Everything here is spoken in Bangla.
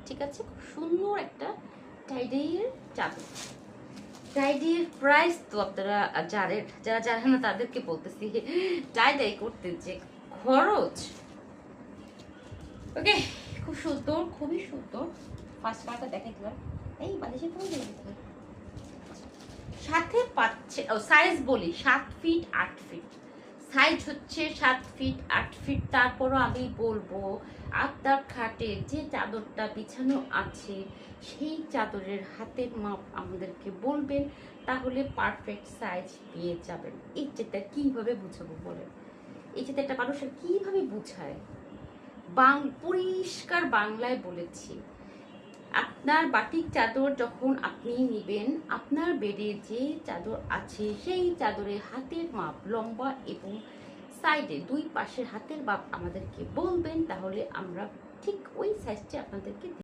ঠিক আছে? খুব সুন্দর একটা টাইডাইয়ের চাদর। টাইডাইয়ের প্রাইস তো আপনারা যারা জানেন না তাদেরকে বলতেছি, টাইডাই করতে যে খরচ। ওকে, খুব সুন্দর, খুবই সুন্দর। ফার্স্ট কালারটা দেখাই দিলাম। এই বালিশের কোন দিকে সাথে পাচ্ছে, সাইজ বলি 7 ফিট 8 ফিট সাইজ হচ্ছে, 7 ফিট 8 ফিট। তারপরও আমি বলবো আপনার খাটে যে চাদরটা বিছানো আছে সেই চাদরের হাতের মাপ আমাদেরকে বলবেন, তাহলে পারফেক্ট সাইজ পেয়ে যাবেন। এই যেটা কিভাবে বুঝাবো বলেন? এই যেটা একটা মানুষের কিভাবে বুঝায়, পরিষ্কার বাংলায় বলেছি। আপনার বাটিক চাদর যখন আপনি নেবেন, আপনার বেডে যে চাদর আছে সেই চাদরের হাতের মাপ, লম্বা এবং সাইডে 2 পাশের হাতের মাপ আমাদেরকে বলবেন, তাহলে আমরা ঠিক ওই সাইজটা আপনাদেরকে